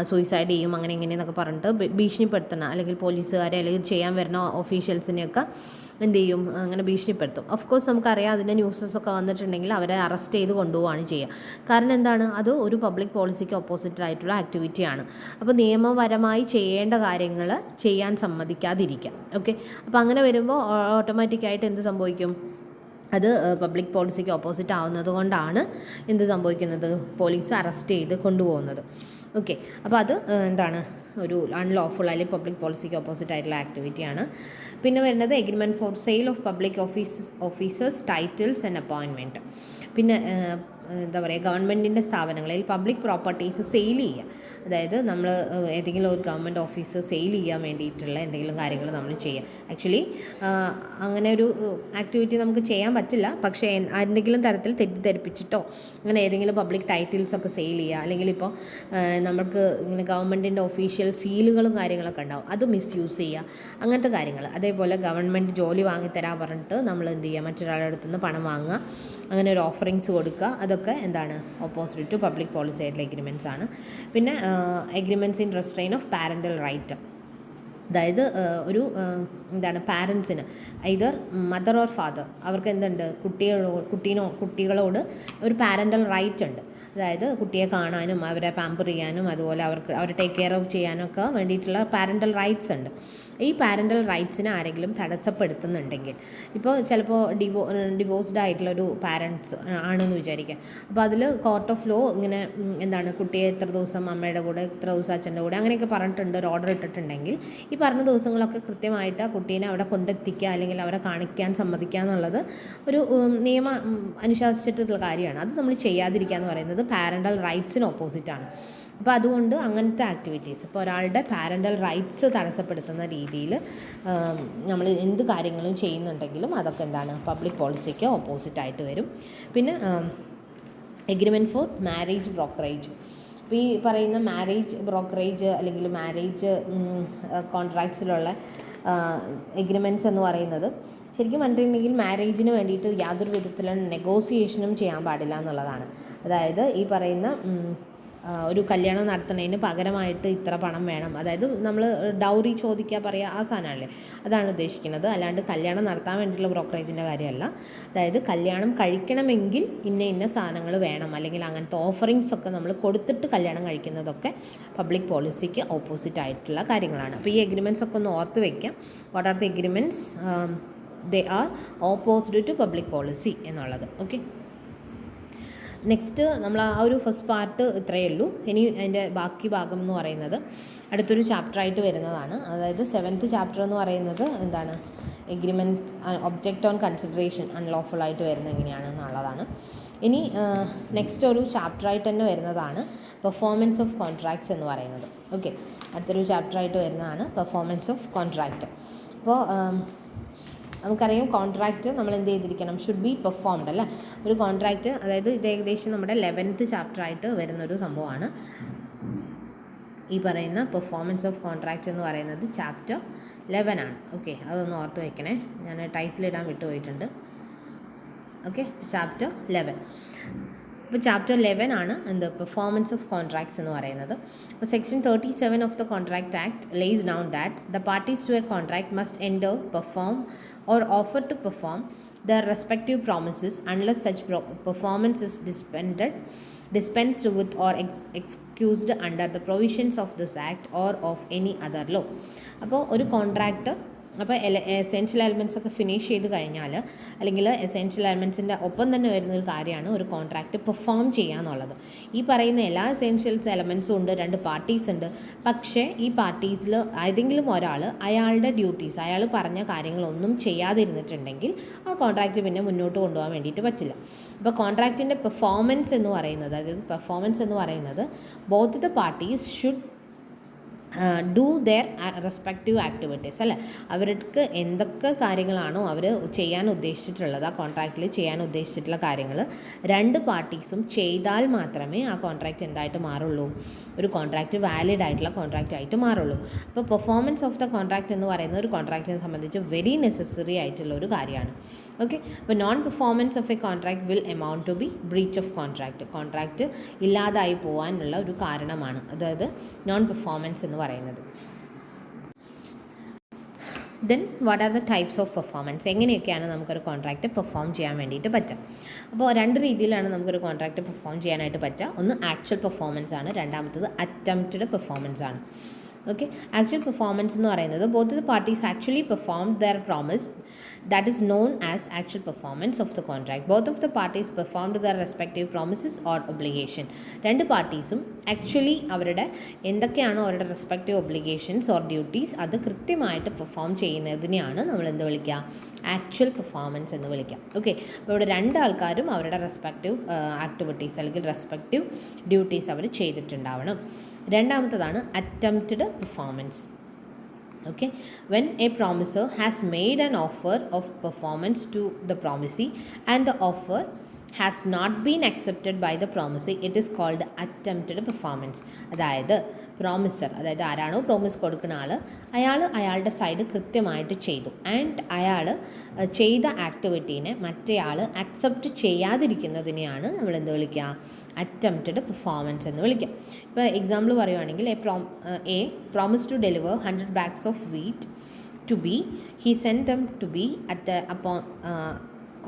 സൂയിസൈഡ് ചെയ്യും, അങ്ങനെ ഇങ്ങനെയെന്നൊക്കെ പറഞ്ഞിട്ട് ഭീഷണിപ്പെടുത്തണം, അല്ലെങ്കിൽ പോലീസുകാരെ അല്ലെങ്കിൽ ചെയ്യാൻ വരുന്ന ഓഫീഷ്യൽസിനെയൊക്കെ എന്ത് ചെയ്യും, അങ്ങനെ ഭീഷണിപ്പെടുത്തും. ഓഫ് കോഴ്സ് നമുക്കറിയാം, അതിൻ്റെ ന്യൂസസൊക്കെ വന്നിട്ടുണ്ടെങ്കിൽ അവരെ അറസ്റ്റ് ചെയ്ത് കൊണ്ടുപോവുകയാണ് ചെയ്യുക. കാരണം എന്താണ്, അത് ഒരു പബ്ലിക് പോളിസിക്ക് ഓപ്പോസിറ്റ് ആയിട്ടുള്ള ആക്ടിവിറ്റിയാണ്. അപ്പോൾ നിയമപരമായി ചെയ്യേണ്ട കാര്യങ്ങൾ ചെയ്യാൻ സമ്മതിക്കാതിരിക്കാം. ഓക്കെ, അപ്പോൾ അങ്ങനെ വരുമ്പോൾ ഓട്ടോമാറ്റിക്കായിട്ട് എന്ത് സംഭവിക്കും, അത് പബ്ലിക് പോളിസിക്ക് ഓപ്പോസിറ്റ് ആവുന്നത് കൊണ്ടാണ് എന്ത് സംഭവിക്കുന്നത്, പോലീസ് അറസ്റ്റ് ചെയ്ത് കൊണ്ടുപോകുന്നത്. ഓക്കെ, അപ്പോൾ അത് എന്താണ്, ഒരു അൺലോഫുൾ അല്ലെങ്കിൽ പബ്ലിക് പോളിസിക്ക് ഓപ്പോസിറ്റ് ആയിട്ടുള്ള ആക്ടിവിറ്റിയാണ്. പിന്നെ വരുന്നത് agreement for sale of public officers titles and appointment. പിന്നെ എന്താ പറയുക, ഗവൺമെൻറ്റിൻ്റെ സ്ഥാപനങ്ങളിൽ പബ്ലിക് പ്രോപ്പർട്ടീസ് സെയിൽ ചെയ്യുക. അതായത് നമ്മൾ ഏതെങ്കിലും ഒരു ഗവൺമെൻറ് ഓഫീസ് സെയിൽ ചെയ്യാൻ വേണ്ടിയിട്ടുള്ള എന്തെങ്കിലും കാര്യങ്ങൾ നമ്മൾ ചെയ്യുക. ആക്ച്വലി അങ്ങനെ ഒരു ആക്ടിവിറ്റി നമുക്ക് ചെയ്യാൻ പറ്റില്ല, പക്ഷേ എന്തെങ്കിലും തരത്തിൽ തെറ്റിദ്ധരിപ്പിച്ചിട്ടോ അങ്ങനെ ഏതെങ്കിലും പബ്ലിക് ടൈറ്റിൽസൊക്കെ സെയിൽ ചെയ്യുക, അല്ലെങ്കിൽ ഇപ്പോൾ നമുക്ക് ഇങ്ങനെ ഗവൺമെൻറ്റിൻ്റെ ഒഫീഷ്യൽ സീലുകളും കാര്യങ്ങളൊക്കെ ഉണ്ടാവും, അത് മിസ്യൂസ് ചെയ്യുക, അങ്ങനത്തെ കാര്യങ്ങൾ. അതേപോലെ ഗവൺമെൻറ് ജോലി വാങ്ങിത്തരാൻ പറഞ്ഞിട്ട് നമ്മൾ എന്ത് ചെയ്യുക, മറ്റൊരാളുടെ അടുത്ത് നിന്ന് പണം വാങ്ങുക, അങ്ങനെ ഒരു ഓഫറിങ്സ് കൊടുക്കുക, അതൊക്കെ എന്താണ്, ഓപ്പോസിറ്റ് ടു പബ്ലിക് പോളിസി ആയിട്ടുള്ള എഗ്രിമെൻറ്റ്സ് ആണ്. പിന്നെ agreements in restraint of parental right, അതായത് ഒരു എന്താണ് പാരൻസിന് ഐദർ മദർ ഓർ ഫാദർ അവർക്ക് എന്തുണ്ട്, കുട്ടികളോട് ഒരു പാരൻ്റൽ റൈറ്റ് ഉണ്ട്. അതായത് കുട്ടിയെ കാണാനും അവരെ പാമ്പർ ചെയ്യാനും അതുപോലെ അവരെ ടേക്ക് കെയർ ഓഫ് ചെയ്യാനും ഒക്കെ വേണ്ടിയിട്ടുള്ള പാരൻ്റൽ റൈറ്റ്സ് ഉണ്ട്. ഈ പാരൻ്റൽ റൈറ്റ്സിനെ ആരെങ്കിലും തടസ്സപ്പെടുത്തുന്നുണ്ടെങ്കിൽ, ഇപ്പോൾ ചിലപ്പോൾ ഡിവോഴ്സ്ഡ് ആയിട്ടുള്ളൊരു പാരൻസ് ആണെന്ന് വിചാരിക്കുക. അപ്പോൾ അതിൽ കോർട്ട് ഓഫ് ലോ ഇങ്ങനെ എന്താണ്, കുട്ടിയെ എത്ര ദിവസം അമ്മയുടെ കൂടെ, എത്ര ദിവസം അച്ഛൻ്റെ കൂടെ, അങ്ങനെയൊക്കെ പറഞ്ഞിട്ടുണ്ട്, ഒരു ഓർഡർ ഇട്ടിട്ടുണ്ടെങ്കിൽ ഈ പറഞ്ഞ ദിവസങ്ങളൊക്കെ കൃത്യമായിട്ട് ആ കുട്ടീനെ അവിടെ കൊണ്ടെത്തിക്കുക അല്ലെങ്കിൽ അവരെ കാണിക്കാൻ സമ്മതിക്കുക എന്നുള്ളത് ഒരു നിയമം അനുശാസിച്ചിട്ടുള്ള കാര്യമാണ്. അത് നമ്മൾ ചെയ്യാതിരിക്കുക എന്ന് പറയുന്നത് പാരൻ്റൽ റൈറ്റ്സിന് ഓപ്പോസിറ്റാണ്. അപ്പോൾ അതുകൊണ്ട് അങ്ങനത്തെ ആക്ടിവിറ്റീസ്, ഇപ്പോൾ ഒരാളുടെ പാരൻ്റൽ റൈറ്റ്സ് തടസ്സപ്പെടുത്തുന്ന രീതിയിൽ നമ്മൾ എന്ത് കാര്യങ്ങളും ചെയ്യുന്നുണ്ടെങ്കിലും അതൊക്കെ എന്താണ്, പബ്ലിക് പോളിസിക്ക് ഓപ്പോസിറ്റായിട്ട് വരും. പിന്നെ എഗ്രിമെൻറ്റ് ഫോർ മാരേജ് ബ്രോക്കറേജ്. അപ്പോൾ ഈ പറയുന്ന മാരേജ് ബ്രോക്കറേജ് അല്ലെങ്കിൽ മാരേജ് കോൺട്രാക്ട്സിലുള്ള എഗ്രിമെൻറ്റ്സ് എന്ന് പറയുന്നത് ശരിക്കും പറഞ്ഞിട്ടുണ്ടെങ്കിൽ മാരേജിന് വേണ്ടിയിട്ട് യാതൊരു വിധത്തിലുള്ള നെഗോസിയേഷനും ചെയ്യാൻ പാടില്ല എന്നുള്ളതാണ്. അതായത് ഈ പറയുന്ന ഒരു കല്യാണം നടത്തുന്നതിന് പകരമായിട്ട് ഇത്ര പണം വേണം, അതായത് നമ്മൾ ഡൗറി ചോദിക്കുക പറയുക, ആ സാധനമല്ലേ, അതാണ് ഉദ്ദേശിക്കുന്നത്. അല്ലാണ്ട് കല്യാണം നടത്താൻ വേണ്ടിയിട്ടുള്ള ബ്രോക്കറേജിൻ്റെ കാര്യമല്ല. അതായത് കല്യാണം കഴിക്കണമെങ്കിൽ ഇന്ന സാധനങ്ങൾ വേണം, അല്ലെങ്കിൽ അങ്ങനത്തെ ഓഫറിങ്സ് ഒക്കെ നമ്മൾ കൊടുത്തിട്ട് കല്യാണം കഴിക്കുന്നതൊക്കെ പബ്ലിക് പോളിസിക്ക് ഓപ്പോസിറ്റ് ആയിട്ടുള്ള കാര്യങ്ങളാണ്. അപ്പോൾ ഈ എഗ്രിമെൻറ്റ്സ് ഒക്കെ ഒന്ന് ഓർത്ത് വയ്ക്കാം. What are the agreements? They are opposite to public policy എന്നുള്ളത്. ഓക്കെ, നെക്സ്റ്റ് നമ്മൾ ആ ഒരു ഫസ്റ്റ് പാർട്ട് ഇത്രയേ ഉള്ളൂ. ഇനി അതിൻ്റെ ബാക്കി ഭാഗം എന്ന് പറയുന്നത് അടുത്തൊരു ചാപ്റ്ററായിട്ട് വരുന്നതാണ്. അതായത് 7th ചാപ്റ്റർ എന്ന് പറയുന്നത് എന്താണ്, agreement object on consideration unlawful ആയിട്ട് വരുന്നത് എങ്ങനെയാണെന്നുള്ളതാണ്. ഇനി നെക്സ്റ്റ് ഒരു ചാപ്റ്ററായിട്ട് തന്നെ വരുന്നതാണ് പെർഫോമൻസ് ഓഫ് കോൺട്രാക്ട്സ് എന്ന് പറയുന്നത്. ഓക്കെ, അടുത്തൊരു ചാപ്റ്ററായിട്ട് വരുന്നതാണ് പെർഫോമൻസ് ഓഫ് കോൺട്രാക്റ്റ്. അപ്പോൾ നമുക്കറിയാം കോൺട്രാക്റ്റ് നമ്മൾ എന്ത് ചെയ്തിരിക്കണം, ഷുഡ് ബി പെർഫോംഡ് അല്ലേ. ഒരു കോൺട്രാക്റ്റ്, അതായത് ഇത് ഏകദേശം നമ്മുടെ 11th ചാപ്റ്ററായിട്ട് വരുന്നൊരു സംഭവമാണ്. ഈ പറയുന്ന പെർഫോമൻസ് ഓഫ് കോൺട്രാക്റ്റ് എന്ന് പറയുന്നത് ചാപ്റ്റർ 11 ആണ്. ഓക്കെ, അതൊന്ന് ഓർത്ത് വയ്ക്കണേ, ഞാൻ ടൈറ്റിലിടാൻ വിട്ടുപോയിട്ടുണ്ട്. Okay, chapter 11. അപ്പോൾ ചാപ്റ്റർ 11 ആണ് എന്ത്, പെർഫോമൻസ് ഓഫ് കോൺട്രാക്ട്സ് എന്ന് പറയുന്നത്. അപ്പോൾ section 37 of the contract act lays down that the parties to a contract must either, perform or offer to perform their respective promises unless such performance is dispensed with or excused under the provisions of this act or of any other law. അപ്പോൾ ഒരു contract, അപ്പോൾ essential elements ഒക്കെ finish ചെയ്ത് കഴിഞ്ഞാൽ, അല്ലെങ്കിൽ essential എലമെൻറ്റ്സിൻ്റെ ഒപ്പം തന്നെ വരുന്നൊരു കാര്യമാണ് ഒരു കോൺട്രാക്റ്റ് പെർഫോം ചെയ്യുക എന്നുള്ളത്. ഈ പറയുന്ന എല്ലാ എസെൻഷ്യൽസ് എലമെൻറ്റ്സും ഉണ്ട്, 2 പാർട്ടീസ് ഉണ്ട്. പക്ഷേ ഈ പാർട്ടീസിൽ ഏതെങ്കിലും ഒരാൾ അയാളുടെ ഡ്യൂട്ടീസ്, അയാൾ പറഞ്ഞ കാര്യങ്ങളൊന്നും ചെയ്യാതിരുന്നിട്ടുണ്ടെങ്കിൽ ആ കോൺട്രാക്റ്റ് പിന്നെ മുന്നോട്ട് കൊണ്ടുപോകാൻ വേണ്ടിയിട്ട് പറ്റില്ല. അപ്പോൾ കോൺട്രാക്റ്റിൻ്റെ പെർഫോമൻസ് എന്ന് പറയുന്നത്, അതായത് പെർഫോമൻസ് എന്ന് പറയുന്നത് both the parties should do there respective activities അല്ലേ. അവർക്ക് എന്തൊക്കെ കാര്യങ്ങളാണോ അവർ ചെയ്യാൻ ഉദ്ദേശിച്ചിട്ടുള്ളത്, ആ കോൺട്രാക്റ്റിൽ ചെയ്യാൻ ഉദ്ദേശിച്ചിട്ടുള്ള കാര്യങ്ങൾ 2 പാർട്ടീസും ചെയ്താൽ മാത്രമേ ആ കോൺട്രാക്റ്റ് എന്തായിട്ട് മാറുള്ളൂ, ഒരു കോൺട്രാക്റ്റ് വാലിഡ് ആയിട്ടുള്ള കോൺട്രാക്റ്റ് ആയിട്ട് മാറുള്ളൂ. അപ്പോൾ പെർഫോമൻസ് ഓഫ് ദ കോൺട്രാക്റ്റ് എന്ന് പറയുന്നത് ഒരു കോൺട്രാക്റ്റിനെ സംബന്ധിച്ച് വെരി നെസസറി ആയിട്ടുള്ള ഒരു കാര്യമാണ്. ഓക്കെ, അപ്പോൾ non performance of a contract will amount to be breach of contract. Contract ഇല്ലാതായി പോകാനുള്ള ഒരു കാരണമാണ്, അതായത് നോൺ പെർഫോമൻസ് എന്ന് പറയുന്നത്. Then what are the types of performance? എങ്ങനെയൊക്കെയാണ് നമുക്കൊരു കോൺട്രാക്റ്റ് പെർഫോം ചെയ്യാൻ വേണ്ടിയിട്ട് പറ്റുക? അപ്പോൾ 2 രീതിയിലാണ് നമുക്കൊരു കോൺട്രാക്റ്റ് പെർഫോം ചെയ്യാനായിട്ട് പറ്റുക. ഒന്ന് ആക്ച്വൽ പെർഫോമൻസ് ആണ്, രണ്ടാമത്തത് അറ്റംപ്റ്റഡ് പെർഫോമൻസ് ആണ്. ഓക്കെ, ആക്ച്വൽ പെർഫോമൻസ് എന്ന് പറയുന്നത് both the parties actually performed their promise, that is known as actual performance of the contract. Both of the parties performed their respective promises or obligation. 2 പാർട്ടീസും actually അവരുടെ എന്തൊക്കെയാണോ അവരുടെ respective obligations or duties അത് കൃത്യമായിട്ട് perform ചെയ്യുന്നതിനെയാണ് നമ്മൾ എന്ത് വിളിക്കുക, actual performance എന്ന് വിളിക്കാം. ഓക്കെ, അപ്പോൾ ഇവിടെ 2 ആൾക്കാരും അവരുടെ റെസ്പെക്റ്റീവ് ആക്ടിവിറ്റീസ് അല്ലെങ്കിൽ റെസ്പെക്റ്റീവ് ഡ്യൂട്ടീസ് അവർ ചെയ്തിട്ടുണ്ടാവണം. രണ്ടാമത്തതാണ് attempted performance. Okay, when a promiser has made an offer of performance to the promisee and the offer has not been accepted by the promisee, it is called attempted performance. അതായത് promisor, അതായത് ആരാണോ promise കൊടുക്കുന്ന ആൾ, അയാളുടെ side കൃത്യമായിട്ട് ചെയ്തു, and അയാൾ ചെയ്ത ആക്ടിവിറ്റീനെ മറ്റേയാൾ അക്സെപ്റ്റ് ചെയ്യാതിരിക്കുന്നതിനെയാണ് നമ്മൾ എന്ത് വിളിക്കുക, അറ്റംപ്റ്റഡ് പെർഫോമൻസ് എന്ന് വിളിക്കുക. ഇപ്പോൾ എക്സാമ്പിൾ പറയുവാണെങ്കിൽ a promise to deliver 100 bags of wheat to B. He sent them to B at the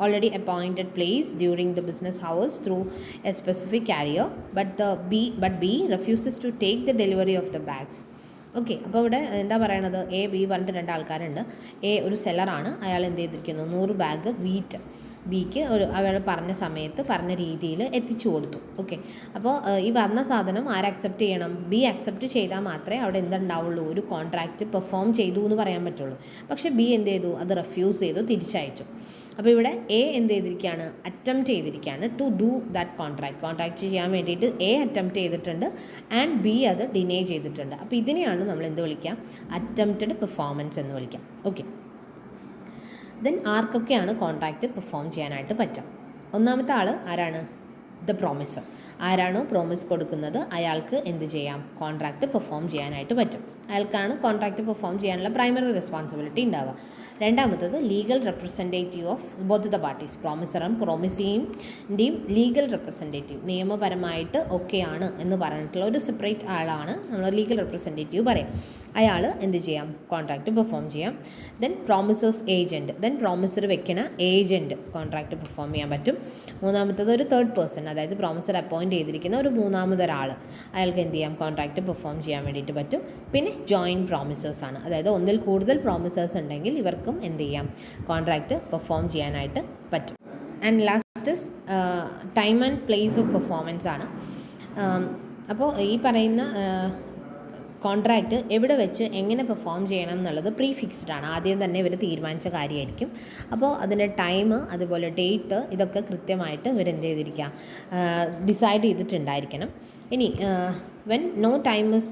already appointed place during the business hours through a specific carrier, but B refuses to take the delivery of the bags. Okay, അപ്പോൾ ഇവിടെ എന്താ പറയണത്, A B പറഞ്ഞിട്ട് രണ്ട് ആൾക്കാരുണ്ട്. A ഒരു സെല്ലറാണ്, അയാൾ എന്ത് ചെയ്തിരിക്കുന്നു, 100 ബാഗ് വീറ്റ് ബിക്ക് അയാൾ പറഞ്ഞ സമയത്ത് പറഞ്ഞ രീതിയിൽ എത്തിച്ചു കൊടുത്തു. ഓക്കെ, അപ്പോൾ ഈ വന്ന സാധനം ആര് അക്സെപ്റ്റ് ചെയ്യണം, ബി അക്സെപ്റ്റ് ചെയ്താൽ മാത്രമേ അവിടെ എന്തുണ്ടാവുള്ളൂ, ഒരു കോൺട്രാക്റ്റ് പെർഫോം ചെയ്തു എന്ന് പറയാൻ പറ്റുള്ളൂ. പക്ഷേ ബി എന്ത് ചെയ്തു, അത് റെഫ്യൂസ് ചെയ്തു, തിരിച്ചയച്ചു. അപ്പോൾ ഇവിടെ എ എന്ത് ചെയ്തിരിക്കുകയാണ്, അറ്റംപ്റ്റ് ചെയ്തിരിക്കുകയാണ് ടു ഡു ദാറ്റ് കോൺട്രാക്റ്റ് ചെയ്യാൻ വേണ്ടിയിട്ട് എ അറ്റംപ്റ്റ് ചെയ്തിട്ടുണ്ട് ആൻഡ് ബി അത് ഡിനേ ചെയ്തിട്ടുണ്ട്. അപ്പോൾ ഇതിനെയാണ് നമ്മൾ എന്ത് വിളിക്കുക, അറ്റംപ്റ്റഡ് പെർഫോമൻസ് എന്ന് വിളിക്കാം. ഓക്കെ, ദെൻ ആർക്കൊക്കെയാണ് കോൺട്രാക്റ്റ് പെർഫോം ചെയ്യാനായിട്ട് പറ്റുക? ഒന്നാമത്തെ ആൾ ആരാണ്, ദ പ്രോമിസർ. ആരാണോ പ്രോമിസ് കൊടുക്കുന്നത് അയാൾക്ക് എന്ത് ചെയ്യാം, കോൺട്രാക്റ്റ് പെർഫോം ചെയ്യാനായിട്ട് പറ്റും. അയാൾക്കാണ് കോൺട്രാക്റ്റ് പെർഫോം ചെയ്യാനുള്ള പ്രൈമറി റെസ്പോൺസിബിലിറ്റി ഉണ്ടാവുക. രണ്ടാമത്തത് legal representative of both the parties. പ്രോമിസറും പ്രോമിസിൻ്റെയും ലീഗൽ റെപ്രസെൻറ്റേറ്റീവ്, നിയമപരമായിട്ട് ഓക്കെയാണ് എന്ന് പറഞ്ഞിട്ടുള്ള ഒരു സെപ്പറേറ്റ് ആളാണ് നമ്മൾ ലീഗൽ റെപ്രസെൻറ്റേറ്റീവ് പറയാം. അയാൾ എന്ത് ചെയ്യാം, കോൺട്രാക്റ്റ് പെർഫോം ചെയ്യാം. ദെൻ പ്രോമിസേഴ്സ് ഏജൻറ്റ്, ദെൻ പ്രോമിസർ വെക്കണ ഏജൻറ്റ് കോൺട്രാക്റ്റ് പെർഫോം ചെയ്യാൻ പറ്റും. മൂന്നാമത്തത് ഒരു തേർഡ് പേഴ്സൺ, അതായത് പ്രോമിസർ അപ്പോയിൻറ്റ് ചെയ്തിരിക്കുന്ന ഒരു മൂന്നാമതൊരാൾ, അയാൾക്ക് എന്ത് ചെയ്യാം, കോൺട്രാക്റ്റ് പെർഫോം ചെയ്യാൻ വേണ്ടിയിട്ട് പറ്റും. പിന്നെ ജോയിൻറ്റ് പ്രോമിസേഴ്സ് ആണ്, അതായത് ഒന്നിൽ കൂടുതൽ പ്രോമിസേഴ്സ് ഉണ്ടെങ്കിൽ ഇവർക്കും എന്ത് ചെയ്യാം, കോൺട്രാക്റ്റ് പെർഫോം ചെയ്യാനായിട്ട് പറ്റും. And last time and place of performance ആണ്. അപ്പോൾ ഈ പറയുന്ന കോൺട്രാക്റ്റ് എവിടെ വെച്ച് എങ്ങനെ പെർഫോം ചെയ്യണം എന്നുള്ളത് പ്രീ ഫിക്സ്ഡ് ആണ്, ആദ്യം തന്നെ ഇവർ തീരുമാനിച്ച കാര്യമായിരിക്കും. അപ്പോൾ അതിൻ്റെ ടൈം, അതുപോലെ ഡേറ്റ്, ഇതൊക്കെ കൃത്യമായിട്ട് ഇവരെന്ത് ചെയ്തിരിക്കുക, ഡിസൈഡ് ചെയ്തിട്ടുണ്ടായിരിക്കണം. ഇനി വെൻ നോ ടൈം ഇസ്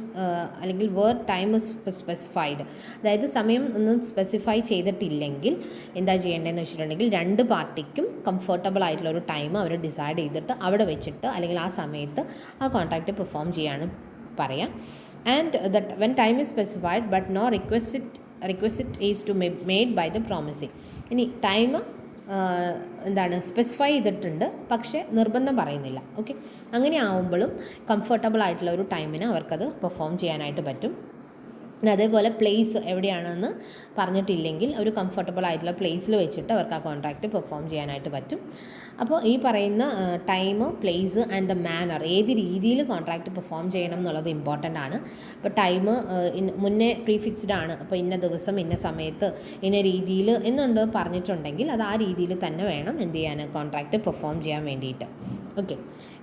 അല്ലെങ്കിൽ വേർ ടൈം ഇസ് സ്പെസിഫൈഡ്, അതായത് സമയം ഒന്നും സ്പെസിഫൈ ചെയ്തിട്ടില്ലെങ്കിൽ എന്താ ചെയ്യേണ്ടതെന്ന് വെച്ചിട്ടുണ്ടെങ്കിൽ രണ്ട് പാർട്ടിക്കും കംഫർട്ടബിൾ ആയിട്ടുള്ള ഒരു ടൈം അവർ ഡിസൈഡ് ചെയ്തിട്ട് അവിടെ വെച്ചിട്ട് അല്ലെങ്കിൽ ആ സമയത്ത് ആ കോൺട്രാക്റ്റ് പെർഫോം ചെയ്യാൻ പറയാം. And that when time is specified but no requisite is to made by the promisee. ഇനി ടൈം എന്താണ് സ്പെസിഫൈ ചെയ്തിട്ടുണ്ട്, പക്ഷേ നിർബന്ധം പറയുന്നില്ല. ഓക്കെ, അങ്ങനെ ആവുമ്പോഴും കംഫർട്ടബിൾ ആയിട്ടുള്ള ഒരു ടൈമിന് അവർക്കത് പെർഫോം ചെയ്യാനായിട്ട് പറ്റും. പിന്നെ അതേപോലെ പ്ലേസ് എവിടെയാണെന്ന് പറഞ്ഞിട്ടില്ലെങ്കിൽ ഒരു കംഫർട്ടബിൾ ആയിട്ടുള്ള പ്ലേസിൽ വെച്ചിട്ട് അവർക്ക് ആ കോൺട്രാക്റ്റ് പെർഫോം ചെയ്യാനായിട്ട് പറ്റും. അപ്പോൾ ഈ പറയുന്ന time, place and the manner, ഏത് രീതിയിൽ കോൺട്രാക്റ്റ് പെർഫോം ചെയ്യണം എന്നുള്ളത് ഇമ്പോർട്ടൻ്റ് ആണ്. അപ്പോൾ ടൈം മുന്നേ പ്രീഫിക്സ്ഡ് ആണ്, അപ്പോൾ ഇന്ന ദിവസം ഇന്ന സമയത്ത് ഇന്ന രീതിയിൽ എന്നുണ്ട് പറഞ്ഞിട്ടുണ്ടെങ്കിൽ അത് ആ രീതിയിൽ തന്നെ വേണം എന്ത് ചെയ്യാൻ, കോൺട്രാക്റ്റ് പെർഫോം ചെയ്യാൻ വേണ്ടിയിട്ട്. ഓക്കെ,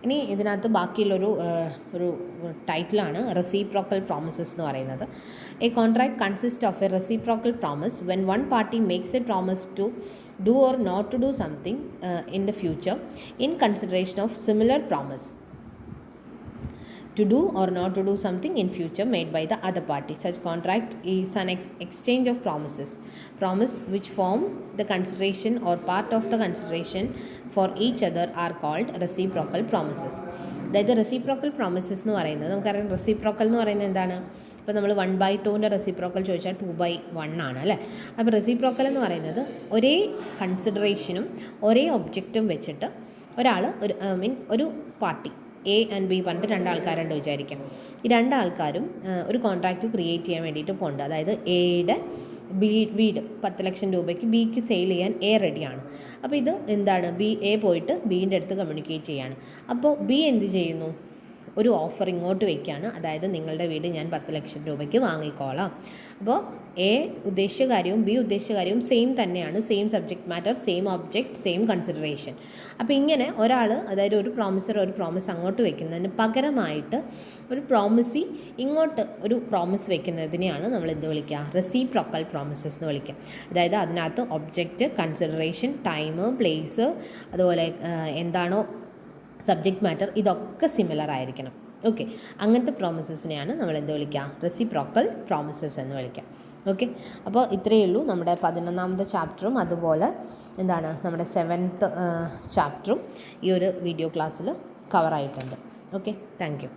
ഇനി ഇതിനകത്ത് ബാക്കിയുള്ളൊരു ഒരു ടൈറ്റിലാണ് റെസിപ്രോക്കൽ പ്രോമിസസ് എന്ന് പറയുന്നത്. A contract consists of a reciprocal promise when one party makes a promise to do or not to do something in the future in consideration of similar promise to do or not to do something in future made by the other party. Such contract is an exchange of promises. Promise which form the consideration or part of the consideration for each other are called reciprocal promises. അതായത് reciprocal promises എന്ന് പറയുന്നത് നമുക്കറിയാം. Reciprocal എന്ന് പറയുന്നത് എന്താണ്, ഇപ്പോൾ നമ്മൾ 1/2 reciprocal ചോദിച്ചാൽ 2/1 ആണ് അല്ലേ. അപ്പോൾ റെസിപ്രോക്കൽ എന്ന് പറയുന്നത് ഒരേ കൺസിഡറേഷനും ഒരേ ഒബ്ജക്റ്റും വെച്ചിട്ട് ഒരാൾ ഒരു പാർട്ടി എ ആൻഡ് ബി പറഞ്ഞിട്ട് രണ്ടാൾക്കാരുണ്ട് വിചാരിക്കാം. ഈ രണ്ടാൾക്കാരും ഒരു കോൺട്രാക്റ്റ് ക്രിയേറ്റ് ചെയ്യാൻ വേണ്ടിയിട്ട് പോകുന്നുണ്ട്. അതായത് എയുടെ വീട് 10 ലക്ഷം രൂപയ്ക്ക് ബിക്ക് സെയിൽ ചെയ്യാൻ എ റെഡിയാണ്. അപ്പോൾ ഇത് എന്താണ്, എ പോയിട്ട് ബീൻ്റെ അടുത്ത് കമ്മ്യൂണിക്കേറ്റ് ചെയ്യാണ്. അപ്പോൾ ബി എന്ത് ചെയ്യുന്നു, ഒരു ഓഫർ ഇങ്ങോട്ട് വയ്ക്കുകയാണ്. അതായത് നിങ്ങളുടെ വീട് ഞാൻ 10 ലക്ഷം രൂപയ്ക്ക് വാങ്ങിക്കോളാം. അപ്പോൾ എ ഉദ്ദേശിച്ച കാര്യവും ബി ഉദ്ദേശിച്ച കാര്യവും സെയിം തന്നെയാണ്, same subject matter, same object, same consideration. അപ്പോൾ ഇങ്ങനെ ഒരാൾ, അതായത് ഒരു പ്രോമിസർ ഒരു പ്രോമിസ് അങ്ങോട്ട് വയ്ക്കുന്നതിന് പകരമായിട്ട് ഒരു പ്രോമിസി ഇങ്ങോട്ട് ഒരു പ്രോമിസ് വയ്ക്കുന്നതിനെയാണ് നമ്മൾ എന്ത് വിളിക്കുക, റെസിപ്രോക്കൽ പ്രോമിസസ് എന്ന് വിളിക്കുക. അതായത് അതിനകത്ത് ഒബ്ജക്റ്റ്, കൺസിഡറേഷൻ, ടൈം, പ്ലേസ്, അതുപോലെ എന്താണോ സബ്ജക്റ്റ് മാറ്റർ, ഇതൊക്കെ സിമിലർ ആയിരിക്കണം. ഓക്കെ, അങ്ങനത്തെ പ്രോമിസസിനെയാണ് നമ്മൾ എന്ത് വിളിക്കുക, റെസിപ്രോക്കൽ പ്രോമിസസ് എന്ന് വിളിക്കാം. ഓക്കെ, അപ്പോൾ ഇത്രയേ ഉള്ളൂ നമ്മുടെ 11ാമത്തെ ചാപ്റ്ററും അതുപോലെ എന്താണ് നമ്മുടെ 7th ചാപ്റ്ററും ഈ ഒരു വീഡിയോ ക്ലാസ്സിൽ കവറായിട്ടുണ്ട്. Okay, thank you.